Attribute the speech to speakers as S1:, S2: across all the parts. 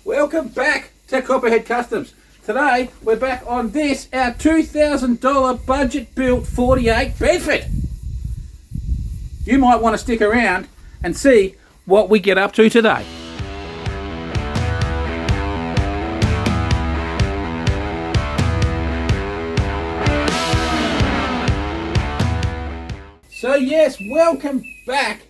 S1: Welcome back to Copperhead Customs. Today we're back on this, our $2,000 budget built 48 Bedford. You might want to stick around and see what we get up to today. So yes, welcome back.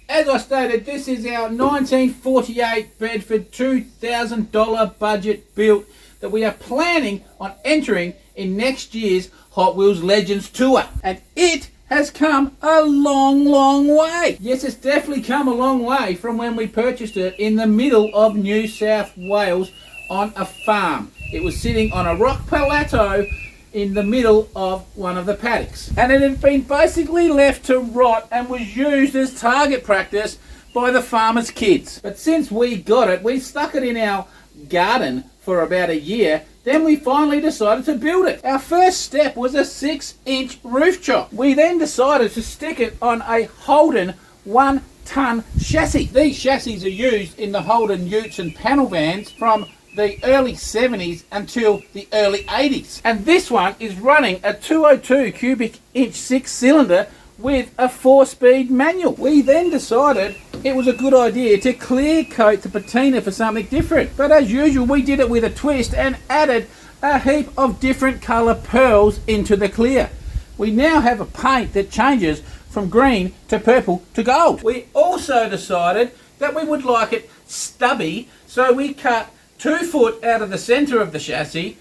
S1: As I stated, this is our 1948 Bedford $2,000 budget built that we are planning on entering in next year's Hot Wheels Legends Tour. And it has come a long way. Yes, it's definitely come a long way from when we purchased it in the middle of New South Wales on a farm. It was sitting on a rock plateau in the middle of one of the paddocks, and it had been basically left to rot and was used as target practice by the farmers' kids. But since we got it, we stuck it in our garden for about a year. Then we finally decided to build it. Our first step was a 6-inch roof chop. We then decided to stick it on a Holden 1-ton chassis. These chassis are used in the Holden utes and panel vans from the early 70s until the early 80s. And this one is running a 202 cubic inch 6-cylinder with a 4-speed manual. We then decided it was a good idea to clear coat the patina for something different. But as usual, we did it with a twist and added a heap of different colour pearls into the clear. We now have a paint that changes from green to purple to gold. We also decided that we would like it stubby, so we cut 2 foot out of the centre of the chassis,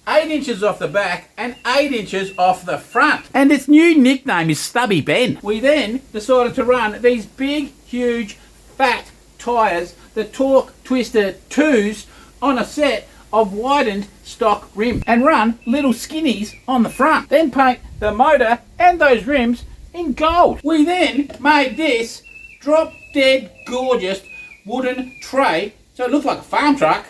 S1: 8 inches off the back and 8 inches off the front. And its new nickname is Stubby Ben. We then decided to run these big, huge, fat tyres, the Torque Twister 2s, on a set of widened stock rims and run little skinnies on the front. Then paint the motor and those rims in gold. We then made this drop dead gorgeous wooden tray so it looked like a farm truck,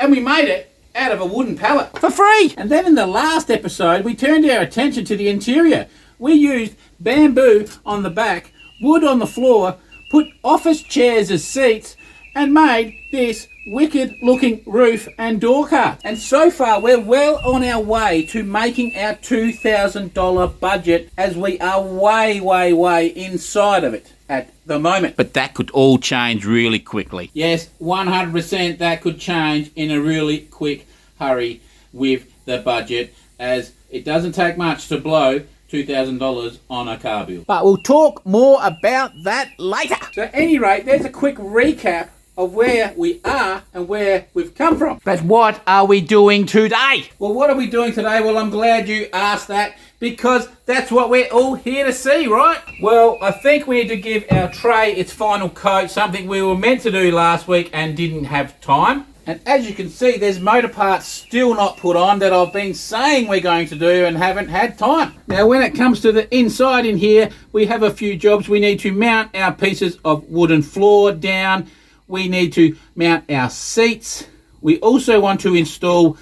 S1: and we made it out of a wooden pallet for free. And then in the last episode, we turned our attention to the interior. We used bamboo on the back, wood on the floor, put office chairs as seats, and made this wicked looking roof and door cart. And so far, we're well on our way to making our $2,000 budget, as we are way inside of it at the moment. But that could all change really quickly. Yes, 100% that could change in a really quick hurry with the budget, as it doesn't take much to blow $2,000 on a car bill. But we'll talk more about that later. So at any rate, there's a quick recap of where we are and where we've come from. But what are we doing today? Well, what are we doing today? Well, I'm glad you asked that, because that's what we're all here to see, right? Well, I think we need to give our tray its final coat, something we were meant to do last week and didn't have time. And as you can see, there's motor parts still not put on that I've been saying we're going to do and haven't had time. Now, when it comes to the inside in here, we have a few jobs. We need to mount our pieces of wooden floor down. We need to mount our seats. We also want to install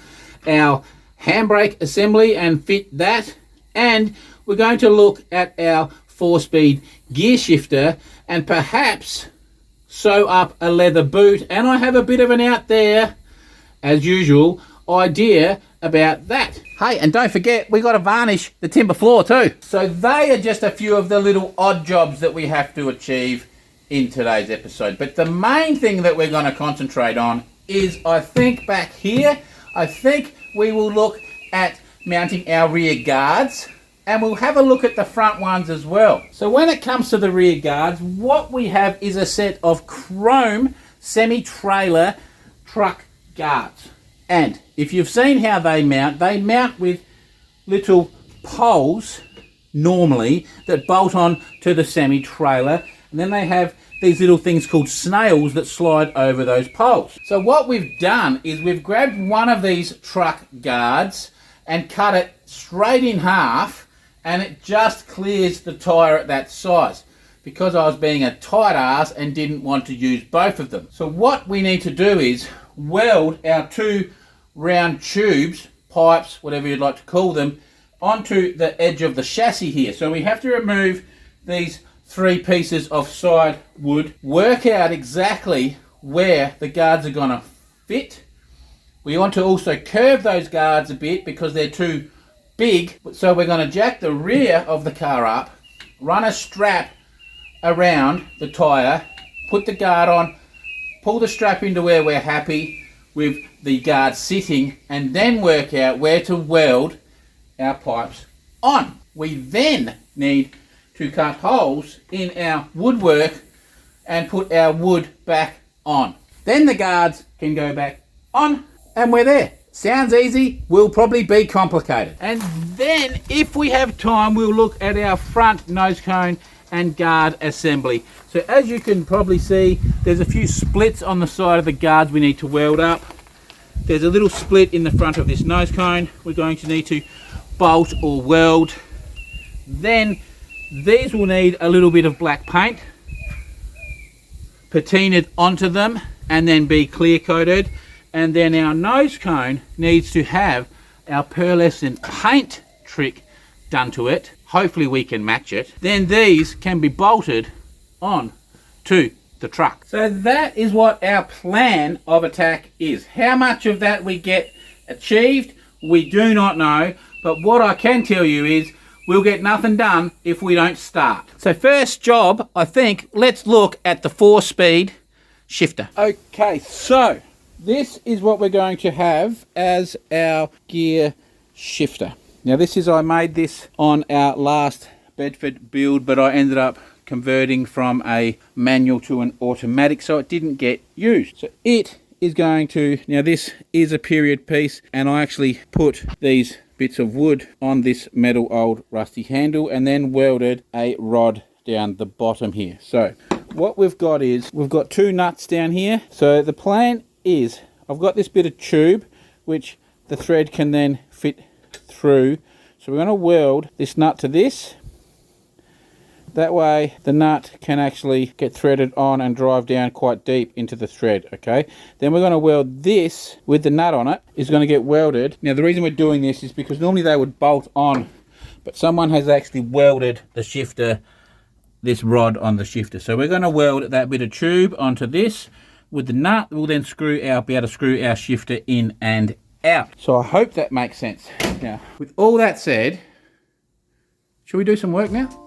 S1: our handbrake assembly and fit that. And we're going to look at our 4-speed gear shifter and perhaps sew up a leather boot. And I have a bit of an out there, as usual, idea about that. Hey, and don't forget, we got to varnish the timber floor too. So they are just a few of the little odd jobs that we have to achieve in today's episode. But the main thing that we're going to concentrate on is, I think, back here, I think we will look at mounting our rear guards, and we'll have a look at the front ones as well. So when it comes to the rear guards, what we have is a set of chrome semi-trailer truck guards. And if you've seen how they mount with little poles normally that bolt on to the semi-trailer, and then they have these little things called snails that slide over those poles. So what we've done is we've grabbed one of these truck guards and cut it straight in half, and it just clears the tyre at that size, because I was being a tight ass and didn't want to use both of them. So what we need to do is weld our 2 round tubes, pipes, whatever you'd like to call them, onto the edge of the chassis here. So we have to remove these 3 pieces of side wood, work out exactly where the guards are going to fit. We want to also curve those guards a bit because they're too big. So we're going to jack the rear of the car up, run a strap around the tyre, put the guard on, pull the strap into where we're happy with the guard sitting, and then work out where to weld our pipes on. We then need to cut holes in our woodwork and put our wood back on. Then the guards can go back on and we're there. Sounds easy, will probably be complicated. And then if we have time, we'll look at our front nose cone and guard assembly. So as you can probably see, there's a few splits on the side of the guards we need to weld up. There's a little split in the front of this nose cone we're going to need to bolt or weld. Then these will need a little bit of black paint patinaed onto them and then be clear coated. And then our nose cone needs to have our pearlescent paint trick done to it. Hopefully we can match it. Then these can be bolted on to the truck. So that is what our plan of attack is. How much of that we get achieved, we do not know. But what I can tell you is we'll get nothing done if we don't start. So first job, I think, let's look at the 4-speed shifter. Okay, so this is what we're going to have as our gear shifter. Now I made this on our last Bedford build, but I ended up converting from a manual to an automatic, so it didn't get used. So it is going to, now this is a period piece, and I actually put these bits of wood on this metal old rusty handle and then welded a rod down the bottom here. So what we've got is, we've got 2 nuts down here. So the plan is, I've got this bit of tube which the thread can then fit through. So we're going to weld this nut to this. That way the nut can actually get threaded on and drive down quite deep into the thread, okay? Then we're going to weld this with the nut on it, is going to get welded. Now the reason we're doing this is because normally they would bolt on, but someone has actually welded the shifter, this rod on the shifter. So we're going to weld that bit of tube onto this with the nut. We'll then be able to screw our shifter in and out. So I hope that makes sense. Now, with all that said, should we do some work now?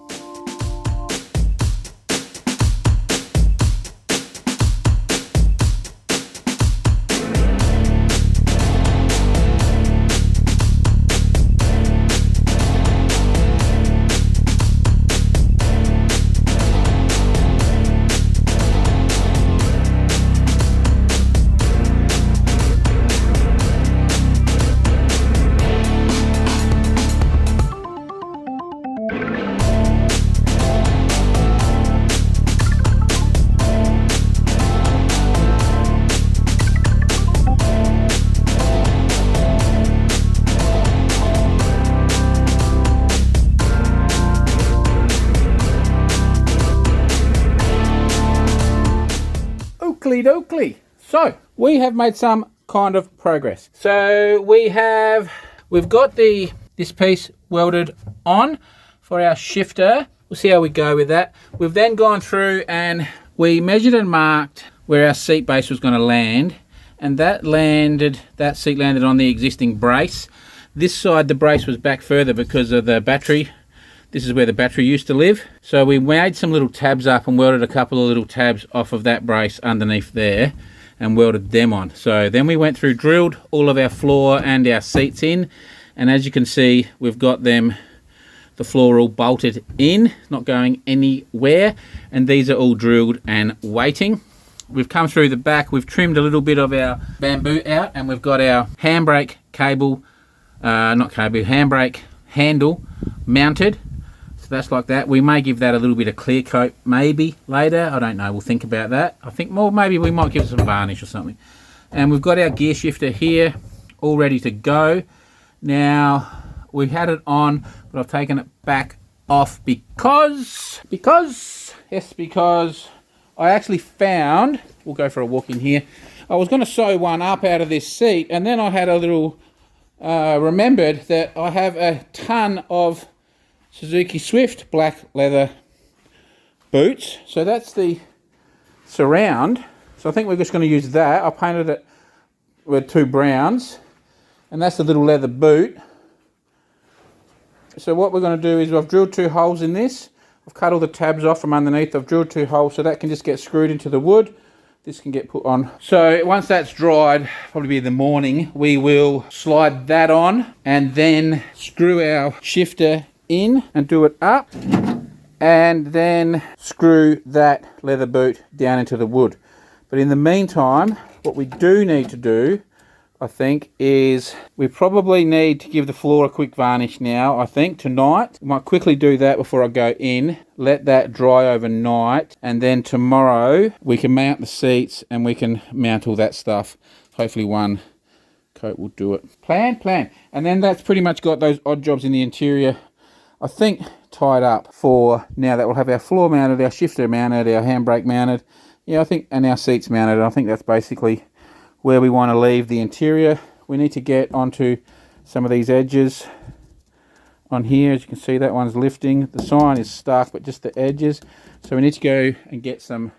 S1: Oakley. So we have made some kind of progress. So we've got this piece welded on for our shifter. We'll see how we go with that. We've then gone through and we measured and marked where our seat base was going to land, and that seat landed on the existing brace. This side the brace was back further because of the battery. This is where the battery used to live. So we made some little tabs up and welded a couple of little tabs off of that brace underneath there and welded them on. So then we went through, drilled all of our floor and our seats in, and as you can see, we've got them, the floor all bolted in, not going anywhere, and these are all drilled and waiting. We've come through the back, we've trimmed a little bit of our bamboo out, and we've got our handbrake handbrake handle mounted. That's like that. We may give that a little bit of clear coat maybe later, I don't know, we'll think about that. I think more maybe we might give it some varnish or something. And we've got our gear shifter here all ready to go. Now we had it on, but I've taken it back off because I actually found, we'll go for a walk in here, I was going to sew one up out of this seat, and then I had a little remembered that I have a ton of Suzuki Swift black leather boots. So that's the surround. So I think we're just going to use that. I painted it with 2 browns, and that's the little leather boot. So what we're going to do is I've drilled 2 holes in this. I've cut all the tabs off from underneath. I've drilled 2 holes so that can just get screwed into the wood. This can get put on. So once that's dried, probably be in the morning, we will slide that on and then screw our shifter in and do it up, and then screw that leather boot down into the wood. But in the meantime, what we do need to do, I think, is we probably need to give the floor a quick varnish now, I think, tonight. I might quickly do that before I go in, let that dry overnight, and then tomorrow we can mount the seats and we can mount all that stuff. Hopefully one coat will do it. Plan. And then that's pretty much got those odd jobs in the interior, I think, tied up for now that we'll have our floor mounted, our shifter mounted, our handbrake mounted, yeah, I think, and our seats mounted. I think that's basically where we want to leave the interior. We need to get onto some of these edges on here. As you can see, that one's lifting. The sign is stuck, but just the edges. So we need to go and get some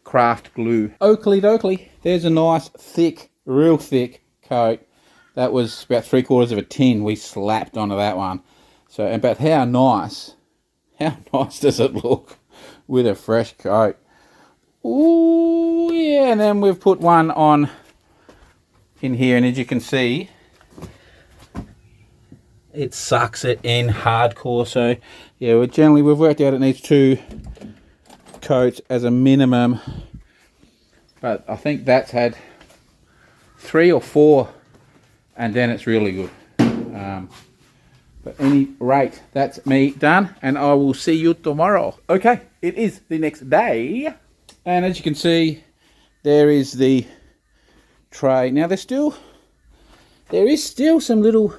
S1: craft glue. Oakley dokley. There's a nice thick, real thick coat. That was about 3/4 of a tin we slapped onto that one. So, about how nice does it look with a fresh coat? Ooh, yeah. And then we've put one on in here, and as you can see, it sucks it in hardcore. So yeah, we've worked out it needs 2 coats as a minimum, but I think that's had 3 or 4, and then it's really good. But any rate, that's me done, and I will see you tomorrow. Okay, it is the next day, and as you can see, there is the tray. Now there is still some little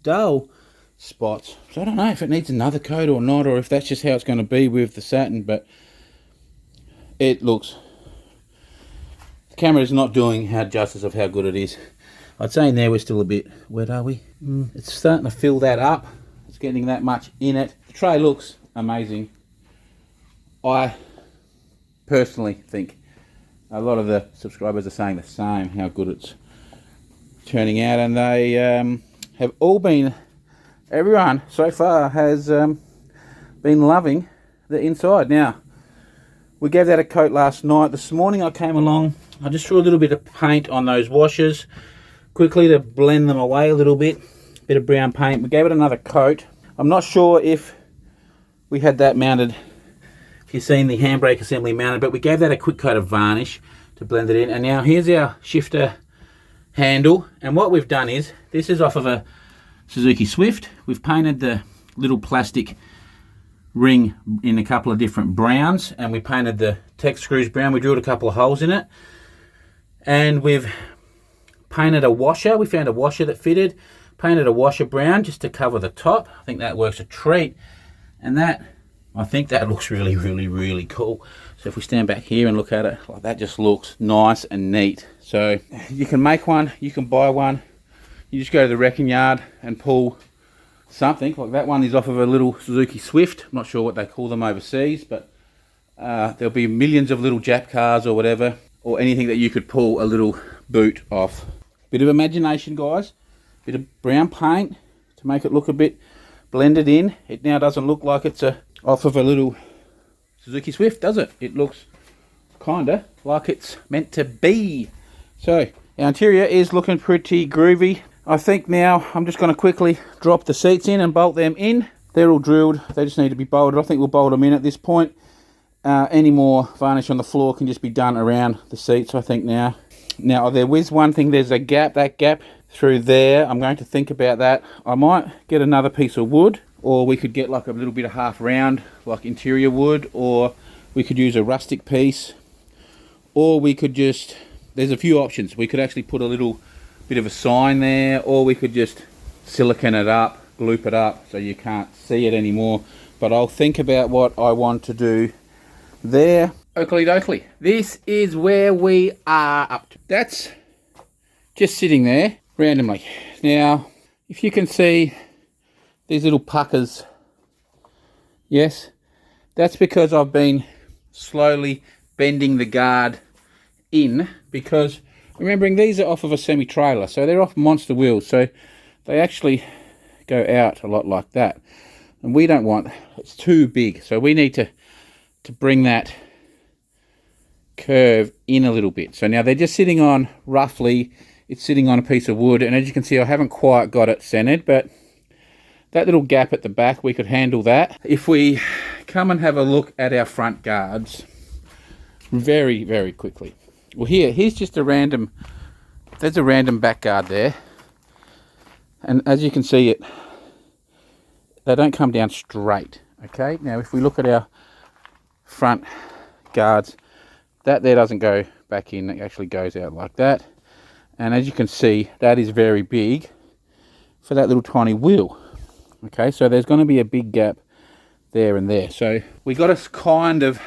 S1: dull spots, so I don't know if it needs another coat or not, or if that's just how it's going to be with the satin, but it looks, the camera is not doing justice of how good it is. I'd say in there we're still a bit wet, are we? It's starting to fill that up. It's getting that much in it. The tray looks amazing. I personally think a lot of the subscribers are saying the same, how good it's turning out, and they have all been, everyone so far has been loving the inside. Now, we gave that a coat last night. This morning I came along, I just threw a little bit of paint on those washers quickly to blend them away a little bit of brown paint. We gave it another coat. I'm not sure if we had that mounted, if you've seen the handbrake assembly mounted, but we gave that a quick coat of varnish to blend it in. And now here's our shifter handle, and what we've done is, this is off of a Suzuki Swift. We've painted the little plastic ring in a couple of different browns, and we painted the Tex screws brown. We drilled a couple of holes in it, and we've painted a washer. We found a washer that fitted, painted a washer brown just to cover the top. I think that works a treat, and that, I think that looks really, really, really cool. So if we stand back here and look at it, like, that just looks nice and neat. So you can make one, you can buy one. You just go to the wrecking yard and pull something. Like that one is off of a little Suzuki Swift. I'm not sure what they call them overseas, but there'll be millions of little Jap cars or whatever, or anything that you could pull a little boot off. Bit of imagination, guys. Bit of brown paint to make it look a bit blended in. It now doesn't look like it's off of a little Suzuki Swift, does it? It looks kinda like it's meant to be. So our interior is looking pretty groovy. I think now I'm just going to quickly drop the seats in and bolt them in. They're all drilled, they just need to be bolted. I think we'll bolt them in at this point. Any more varnish on the floor can just be done around the seats, I think now. Now there is one thing, there's a gap, that gap through there. I'm going to think about that. I might get another piece of wood, or we could get like a little bit of half round, like interior wood, or we could use a rustic piece, or we could just, there's a few options. We could actually put a little bit of a sign there, or we could just silicone it up, gloop it up so you can't see it anymore. But I'll think about what I want to do there. Oakley dokley. This is where we are up to. That's just sitting there randomly. Now, if you can see these little puckers, yes, that's because I've been slowly bending the guard in, because remembering these are off of a semi-trailer, so they're off monster wheels, so they actually go out a lot like that. And we don't want, it's too big, so we need to bring that curve in a little bit. So now they're just sitting on, roughly, it's sitting on a piece of wood, and as you can see I haven't quite got it centered, but that little gap at the back, we could handle that. If we come and have a look at our front guards very, very quickly. Well, here's just a random, there's a random back guard there. And as you can see, they don't come down straight, okay? Now, if we look at our front guards, that there doesn't go back in, it actually goes out like that. And as you can see, that is very big for that little tiny wheel. Okay, so there's going to be a big gap there and there. So we got to kind of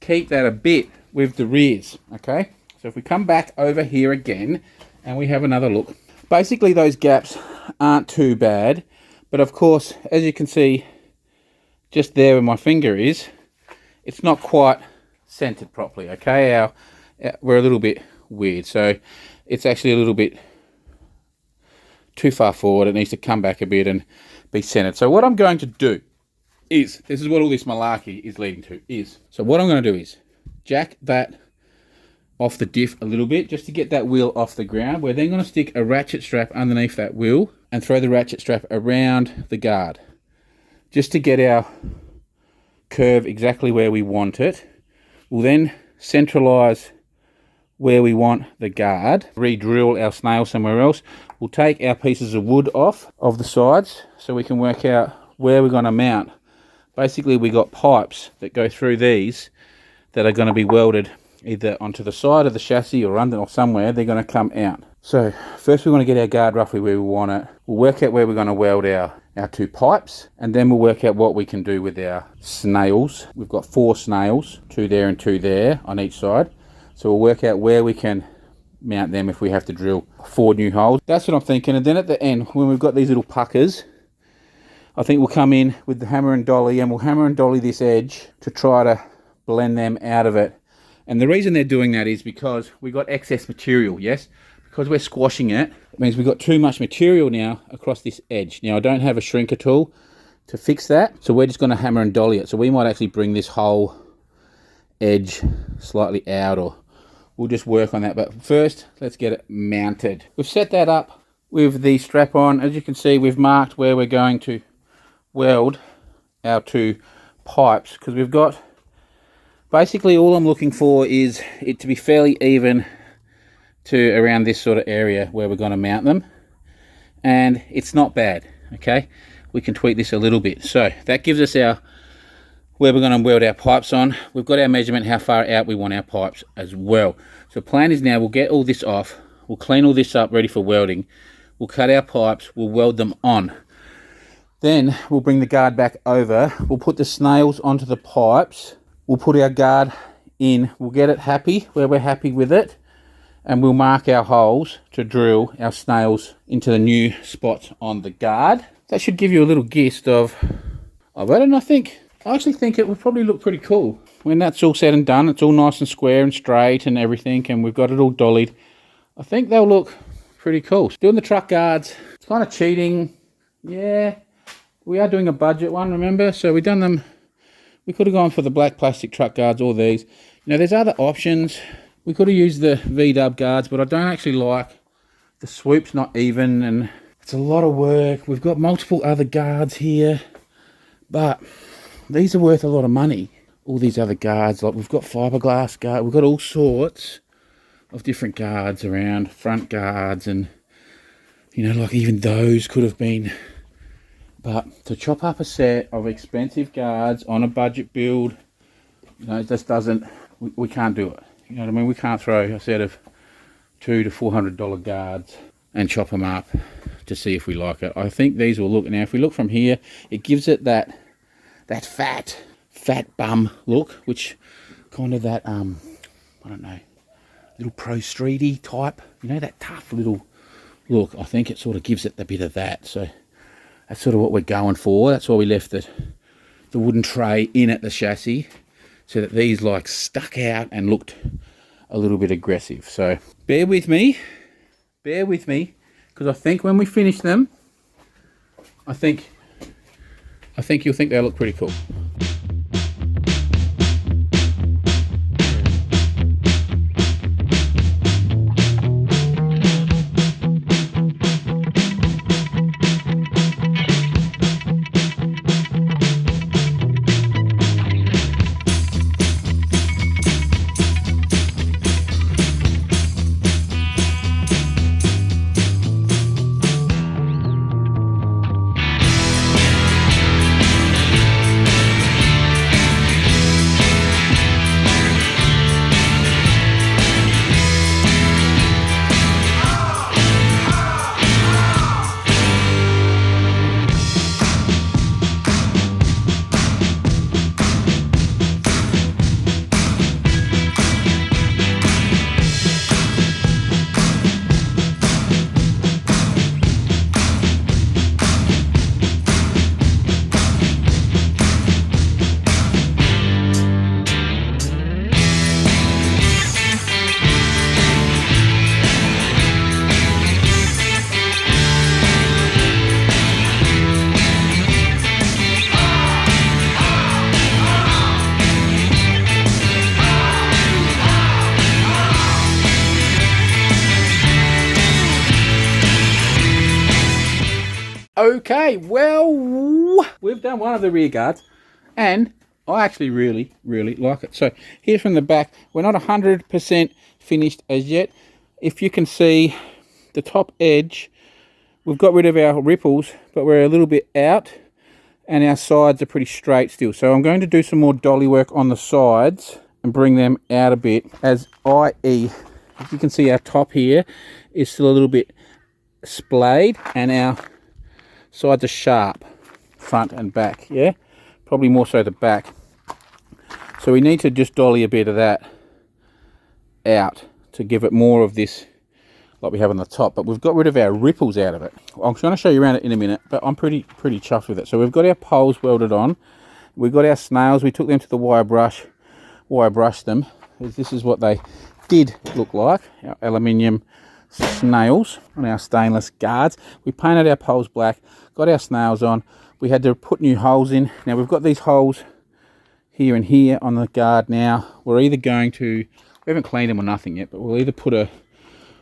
S1: keep that a bit with the rears, okay? So if we come back over here again and we have another look, basically those gaps aren't too bad, but of course, as you can see, just there where my finger is, it's not quite centered properly, okay? We're a little bit weird, so it's actually a little bit too far forward. It needs to come back a bit and be centered. So what I'm going to do is, this is what all this malarkey is leading to, so what I'm going to do is jack that off the diff a little bit just to get that wheel off the ground. We're then going to stick a ratchet strap underneath that wheel and throw the ratchet strap around the guard just to get our curve exactly where we want it. We'll then centralize where we want the guard, re-drill our snail somewhere else. We'll take our pieces of wood off of the sides so we can work out where we're going to mount. Basically, we got pipes that go through these that are going to be welded either onto the side of the chassis or under or somewhere. They're going to come out. So first we want to get our guard roughly where we want it. We'll work out where we're going to weld our two pipes, and then we'll work out what we can do with our snails. We've got 4 snails, 2 there and 2 there on each side. So we'll work out where we can mount them if we have to drill 4 new holes. That's what I'm thinking. And then at the end, when we've got these little puckers, I think we'll come in with the hammer and dolly, and we'll hammer and dolly this edge to try to blend them out of it. And the reason they're doing that is because we got excess material, yes? Because we're squashing it, it means we've got too much material now across this edge. Now, I don't have a shrinker tool to fix that, so we're just going to hammer and dolly it. So we might actually bring this whole edge slightly out, or we'll just work on that. But first, let's get it mounted. We've set that up with the strap on. As you can see, we've marked where we're going to weld our 2 pipes, because we've got, basically all I'm looking for is it to be fairly even to around this sort of area where we're going to mount them, and it's not bad, okay? We can tweak this a little bit. So that gives us our where we're going to weld our pipes on. We've got our measurement how far out we want our pipes as well. So plan is now we'll get all this off, we'll clean all this up ready for welding, we'll cut our pipes, we'll weld them on. Then we'll bring the guard back over, we'll put the snails onto the pipes, we'll put our guard in, we'll get it happy where we're happy with it, and we'll mark our holes to drill our snails into the new spots on the guard. That should give you a little gist of it, and I actually think it would probably look pretty cool. When that's all said and done, it's all nice and square and straight and everything, and we've got it all dollied, I think they'll look pretty cool. Doing the truck guards, it's kind of cheating. Yeah, we are doing a budget one, remember? So we've done them, we could have gone for the black plastic truck guards or these. You know, there's other options. We could have used the V-dub guards, but I don't actually like the swoop's not even, and it's a lot of work. We've got multiple other guards here, but these are worth a lot of money. All these other guards, like we've got fiberglass guard, we've got all sorts of different guards around, front guards, and you know, like even those could have been. But to chop up a set of expensive guards on a budget build, you know, it just doesn't, we can't do it. You know what I mean? We can't throw a set of $200 to $400 guards and chop them up to see if we like it. I think these will look, now if we look from here, it gives it that fat bum look, which kind of that, I don't know, little pro streety type, you know, that tough little look. I think it sort of gives it a bit of that. So that's sort of what we're going for. That's why we left the wooden tray in at the chassis, so that these like stuck out and looked a little bit aggressive. So bear with me, because I think when we finish them, I think you'll think they look pretty cool. Okay, well, we've done one of the rear guards, and I actually really like it. So here from the back, we're not 100% finished as yet. If you can see the top edge, we've got rid of our ripples, but we're a little bit out, and our sides are pretty straight still. So I'm going to do some more dolly work on the sides and bring them out a bit, i.e., if you can see, our top here is still a little bit splayed, and our sides are sharp, front and back, yeah? Probably more so the back. So we need to just dolly a bit of that out to give it more of this like we have on the top, but we've got rid of our ripples out of it. I'm going to show you around it in a minute, but I'm pretty chuffed with it. So we've got our poles welded on. We've got our snails. We took them to the wire brushed them. This is what they did look like, our aluminium snails on our stainless guards. We painted our poles black, got our snails on. We had to put new holes in. Now we've got these holes here and here on the guard now. We're either going to, we haven't cleaned them or nothing yet, but we'll either put a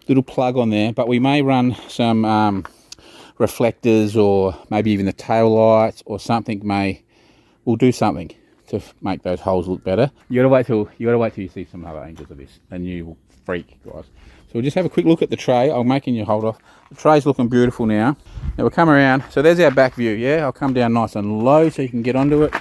S1: little plug on there, but we may run some reflectors, or maybe even the tail lights or something. We'll do something to make those holes look better. You gotta wait till you see some other angles of this, and you will freak, guys. So we'll just have a quick look at the tray. I'm making you hold off. The tray's looking beautiful now. Now we'll come around. So there's our back view, yeah? I'll come down nice and low so you can get onto it.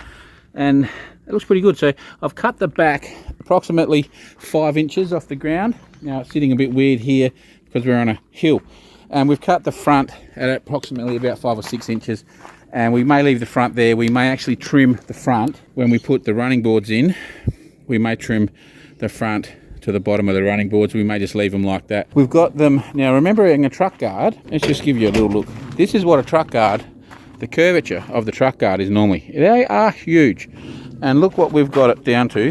S1: And it looks pretty good. So I've cut the back approximately 5 inches off the ground. Now it's sitting a bit weird here because we're on a hill. And we've cut the front at approximately about 5 or 6 inches. And we may leave the front there. We may actually trim the front when we put the running boards in. We may trim the front to the bottom of the running boards. We may just leave them like that. We've got them now. Remembering a truck guard, let's just give you a little look. This is what a truck guard, the curvature of the truck guard is normally. They are huge, and look what we've got it down to.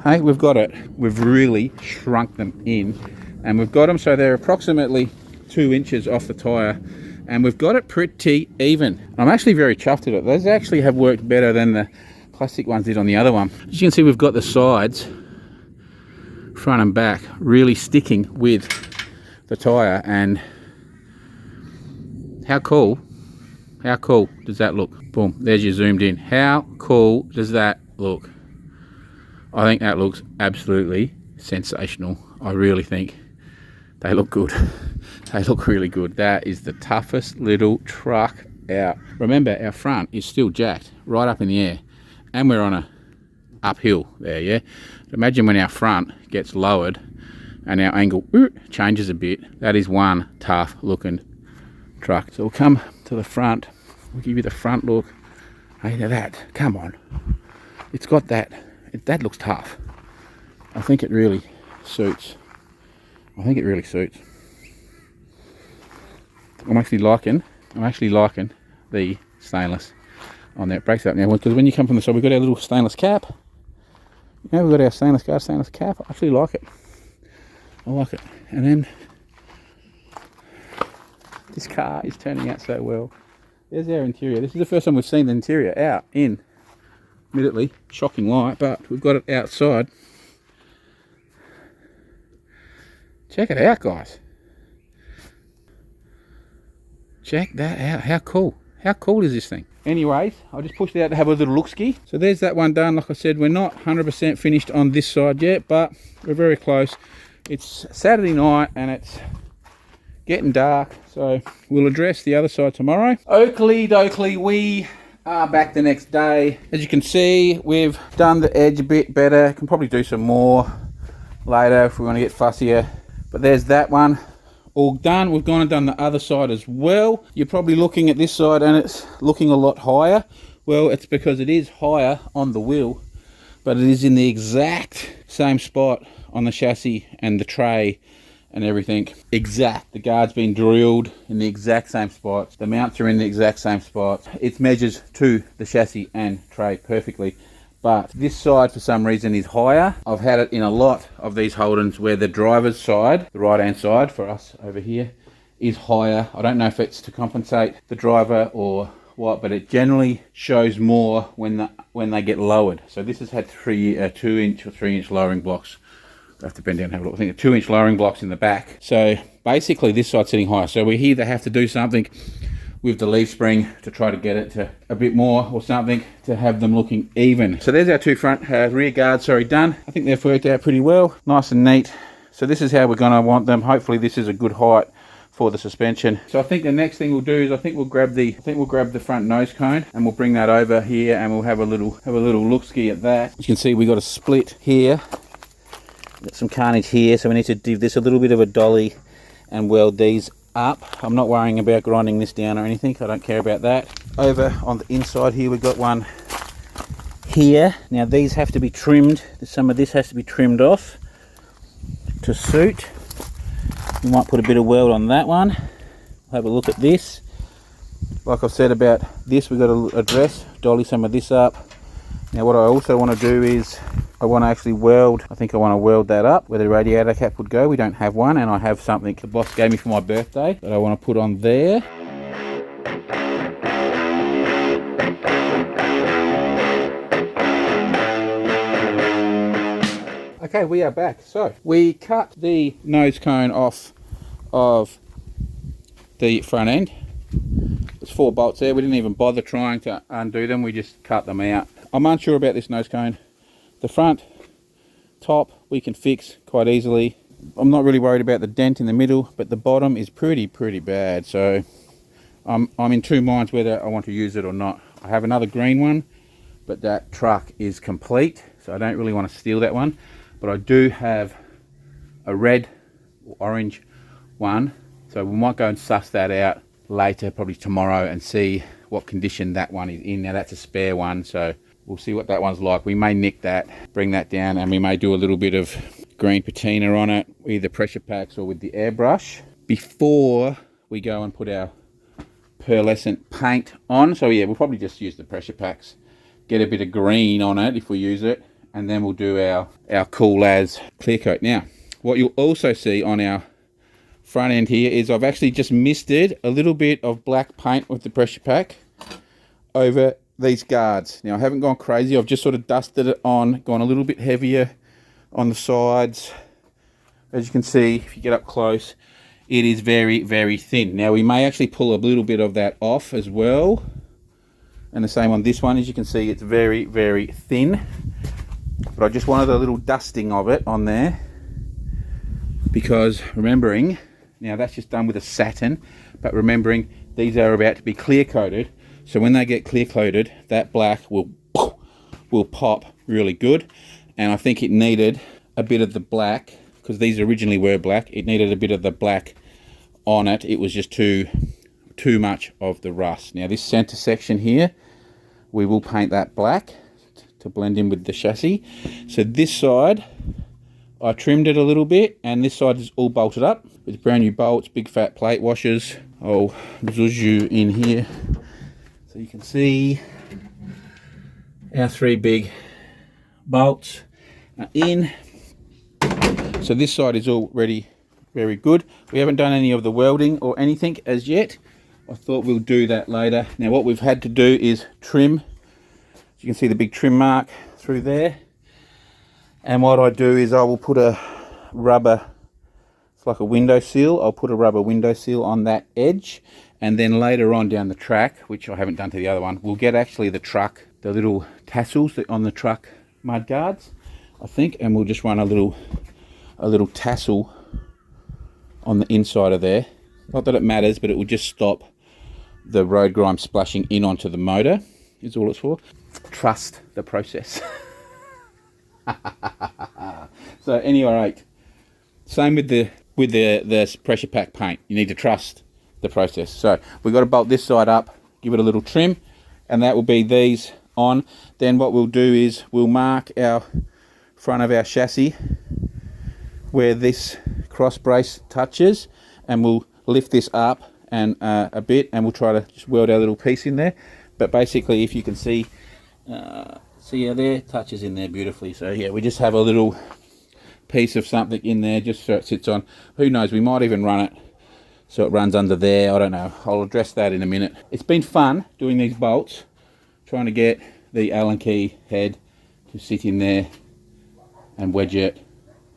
S1: Hey, we've really shrunk them in, and we've got them so they're approximately 2 inches off the tire, and we've got it pretty even. I'm actually very chuffed at it. Those actually have worked better than the plastic ones did on the other one. As you can see, we've got the sides, front and back, really sticking with the tire. And how cool does that look? Boom, there's you zoomed in. How cool does that look? I think that looks absolutely sensational. I really think they look good. They look really good. That is the toughest little truck out. Remember, our front is still jacked right up in the air, and we're on a uphill there, yeah? Imagine when our front gets lowered and our angle changes a bit. That is one tough looking truck. So we'll come to the front. We'll give you the front look. Hey, now that, come on. It's got that. That looks tough. I think it really suits. I'm actually liking the stainless on there. It breaks up now, because when you come from the side, we've got our little stainless cap. Now we've got our stainless guard, stainless cap. I actually like it. I like it. And then this car is turning out so well. There's our interior. This is the first time we've seen the interior out in, admittedly, shocking light, but we've got it outside. Check it out, guys. Check that out. How cool. How cool is this thing? Anyways, I just pushed it out to have a little look-ski. So there's that one done. Like I said, we're not 100% finished on this side yet, but we're very close. It's Saturday night and it's getting dark, so we'll address the other side tomorrow. Oakley dokley, we are back the next day. As you can see, we've done the edge a bit better. Can probably do some more later if we want to get fussier. But there's that one all done. We've gone and done the other side as well. You're probably looking at this side and it's looking a lot higher. Well, it's because it is higher on the wheel, but it is in the exact same spot on the chassis and the tray and everything. Exact. The guard's been drilled in the exact same spots. The mounts are in the exact same spots. It measures to the chassis and tray perfectly. But this side for some reason is higher. I've had it in a lot of these Holdens where the driver's side, the right hand side for us over here, is higher. I don't know if it's to compensate the driver or what, but it generally shows more when they get lowered. So this has had 2-inch or 3-inch lowering blocks. I have to bend down and have a look. I think 2-inch lowering blocks in the back. So basically this side's sitting higher. So we either have to do something with the leaf spring to try to get it to a bit more or something to have them looking even. So there's our two front rear guards, done. I think they've worked out pretty well. Nice and neat. So this is how we're gonna want them. Hopefully this is a good height for the suspension. So I think the next thing we'll do is I think we'll grab the front nose cone and we'll bring that over here and we'll have a little look-ski at that. As you can see, we got a split here. Got some carnage here, so we need to give this a little bit of a dolly and weld these up. I'm not worrying about grinding this down or anything. I don't care about that. Over on the inside here, we've got one here. Now these have to be trimmed. Some of this has to be trimmed off to suit. We might put a bit of weld on that one. Have a look at this. Like I've said about this, we've got to address, dolly some of this up. Now what I also want to do is I want to actually weld, I think I want to weld that up where the radiator cap would go. We don't have one, and I have something the boss gave me for my birthday that I want to put on there. Okay, we are back. So we cut the nose cone off of the front end. There's 4 bolts there. We didn't even bother trying to undo them. We just cut them out. I'm unsure about this nose cone. The front top we can fix quite easily. I'm not really worried about the dent in the middle, but the bottom is pretty bad. So I'm in two minds whether I want to use it or not. I have another green one, but that truck is complete, so I don't really want to steal that one. But I do have a red or orange one, so we might go and suss that out later, probably tomorrow, and see what condition that one is in. Now that's a spare one, so we'll see what that one's like. We may nick that, bring that down, and we may do a little bit of green patina on it, either pressure packs or with the airbrush, before we go and put our pearlescent paint on. So yeah, we'll probably just use the pressure packs, get a bit of green on it if we use it, and then we'll do our cool as clear coat. Now, what you'll also see on our front end here is I've actually just misted a little bit of black paint with the pressure pack over these guards. Now I haven't gone crazy, I've just sort of dusted it on, gone a little bit heavier on the sides. As you can see, if you get up close, it is very thin. Now we may actually pull a little bit of that off as well, and the same on this one. As you can see, it's very thin, but I just wanted a little dusting of it on there, because remembering, now that's just done with a satin, but remembering these are about to be clear coated. So when they get clear coated, that black will pop really good. And I think it needed a bit of the black, because these originally were black. It needed a bit of the black on it. It was just too much of the rust. Now this center section here, we will paint that black to blend in with the chassis. So this side, I trimmed it a little bit, and this side is all bolted up with brand new bolts, big fat plate washers. I'll zhuzh you in here so you can see our 3 big bolts. in. So this side is already very good. We haven't done any of the welding or anything as yet. I thought we'll do that later. Now what we've had to do is trim. You can see the big trim mark through there. And what I do is I will put a rubber, it's like a window seal. I'll put a rubber window seal on that edge. And then later on down the track, which I haven't done to the other one, we'll get actually the truck, the little tassels on the truck mud guards, I think. And we'll just run a little tassel on the inside of there. Not that it matters, but it will just stop the road grime splashing in onto the motor, is all it's for. Trust the process. So anyway, same with the pressure pack paint. You need to trust the process. So we've got to bolt this side up, give it a little trim, and that will be these on. Then what we'll do is we'll mark our front of our chassis where this cross brace touches, and we'll lift this up and a bit, and we'll try to just weld our little piece in there. But basically, if you can see how there touches in there beautifully. So yeah, we just have a little piece of something in there just so it sits on. Who knows, we might even run it so it runs under there. I don't know, I'll address that in a minute. It's been fun doing these bolts, trying to get the Allen key head to sit in there and wedge it,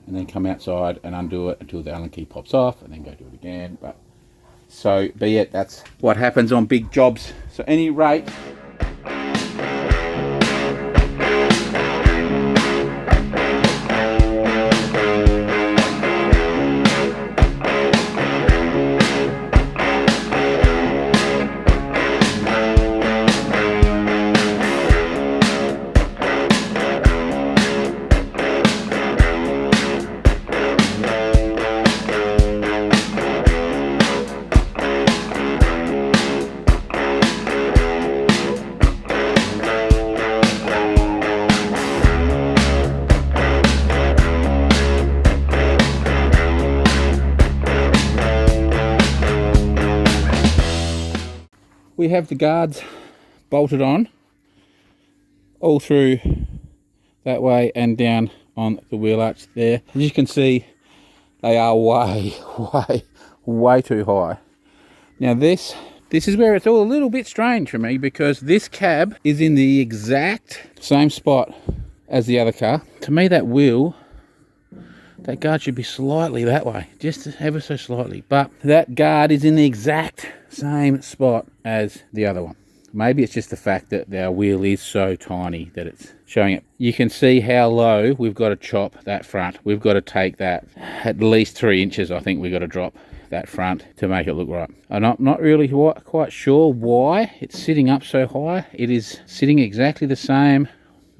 S1: and then come outside and undo it until the Allen key pops off, and then go do it again. But so be it, that's what happens on big jobs. So any rate, we have the guards bolted on all through that way and down on the wheel arch there. As you can see, they are way too high. Now this is where it's all a little bit strange for me, because this cab is in the exact same spot as the other car. To me, that wheel, that guard should be slightly that way, just ever so slightly. But that guard is in the exact same spot as the other one. Maybe it's just the fact that our wheel is so tiny that it's showing it. You can see how low we've got to chop that front. We've got to take that at least 3 inches. I think we've got to drop that front to make it look right. I'm not really quite sure why it's sitting up so high. It is sitting exactly the same.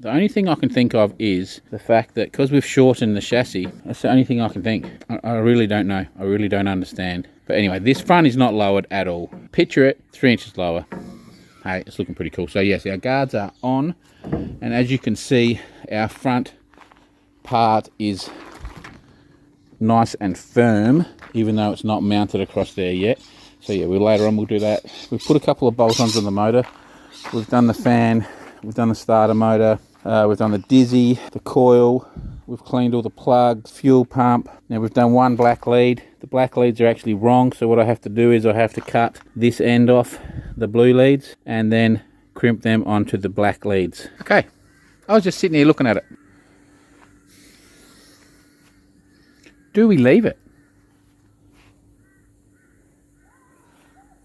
S1: The only thing I can think of is the fact that because we've shortened the chassis, that's the only thing I can think. I really don't know. I really don't understand. But anyway, this front is not lowered at all. Picture it 3 inches lower. Hey, it's looking pretty cool. So yes, our guards are on. And as you can see, our front part is nice and firm, even though it's not mounted across there yet. So yeah, later on we'll do that. We've put a couple of bolt-ons on the motor. We've done the fan. We've done the starter motor. We've done the dizzy, the coil. We've cleaned all the plugs, fuel pump. Now we've done one black lead. The black leads are actually wrong, so what I have to do is I have to cut this end off the blue leads and then crimp them onto the black leads. Okay, I was just sitting here looking at it. Do we leave it?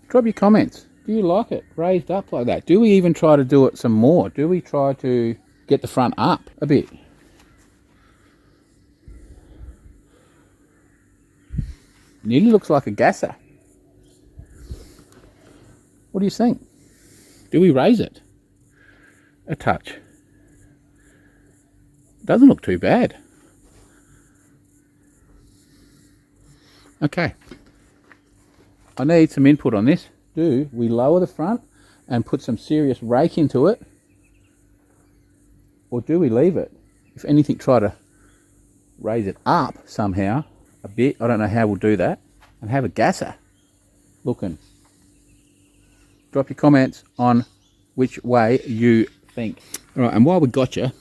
S1: Drop your comments. Do you like it raised up like that? Do we even try to do it some more? Do we try to get the front up a bit? Nearly looks like a gasser. What do you think? Do we raise it a touch? Doesn't look too bad. Okay. I need some input on this. Do we lower the front and put some serious rake into it, or do we leave it? If anything, try to raise it up somehow a bit. I don't know how we'll do that, and have a gasser looking. Drop your comments on which way you think. All right, and while we got you,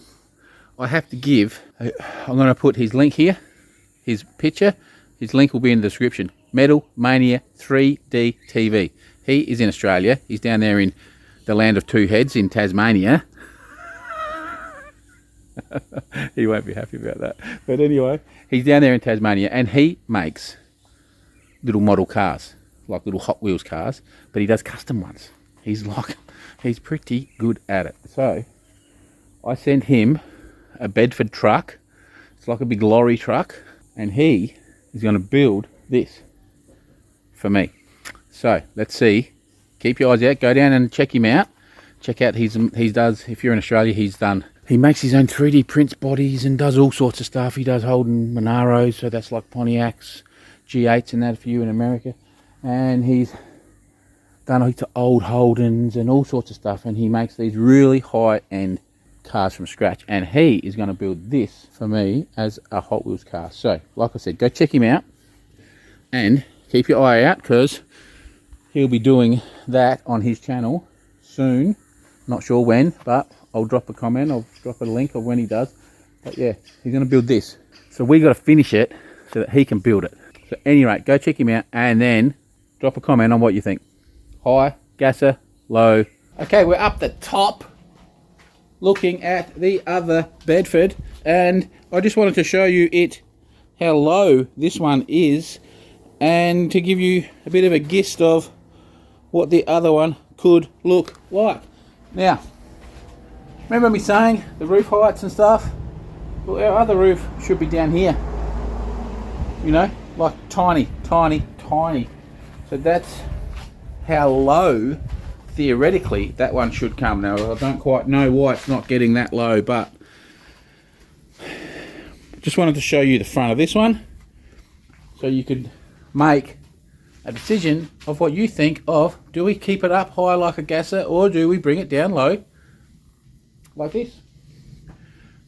S1: I have to give, I'm going to put his link here, his picture, his link will be in the description. Metal Mania 3D TV. He is in Australia. He's down there in the land of two heads in Tasmania. He won't be happy about that. But anyway, he's down there in Tasmania and he makes little model cars, like little Hot Wheels cars, but he does custom ones. He's pretty good at it. So I sent him a Bedford truck. It's like a big lorry truck, and he is going to build this for me. So let's see. Keep your eyes out. Go down and check him out. Check out he does. If you're in Australia, he makes his own 3D prints bodies and does all sorts of stuff. He does Holden Monaros, so that's like Pontiacs, G8s and that for you in America. And he's done old Holdens and all sorts of stuff. And he makes these really high-end cars from scratch. And he is going to build this for me as a Hot Wheels car. So, like I said, go check him out and keep your eye out because he'll be doing that on his channel soon. Not sure when, but I'll drop a comment. I'll drop a link of when he does. But yeah, he's going to build this. So we got to finish it so that he can build it. So at any rate, go check him out and then drop a comment on what you think. High, gasser, low. Okay, we're up the top looking at the other Bedford. And I just wanted to show you how low this one is. And to give you a bit of a gist of what the other one could look like. Now, remember me saying the roof heights and stuff? Well, our other roof should be down here. You know, like tiny, tiny, tiny. So that's how low, theoretically, that one should come. Now, I don't quite know why it's not getting that low, but just wanted to show you the front of this one so you could make a decision of what you think of, do we keep it up high like a gasser or do we bring it down low like this?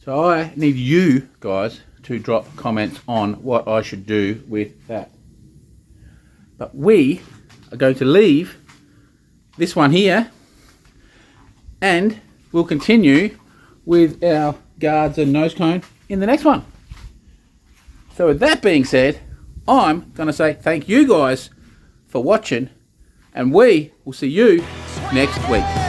S1: So I need you guys to drop comments on what I should do with that. But we are going to leave this one here and we'll continue with our guards and nose cone in the next one. So with that being said, I'm going to say thank you guys for watching, and we will see you next week.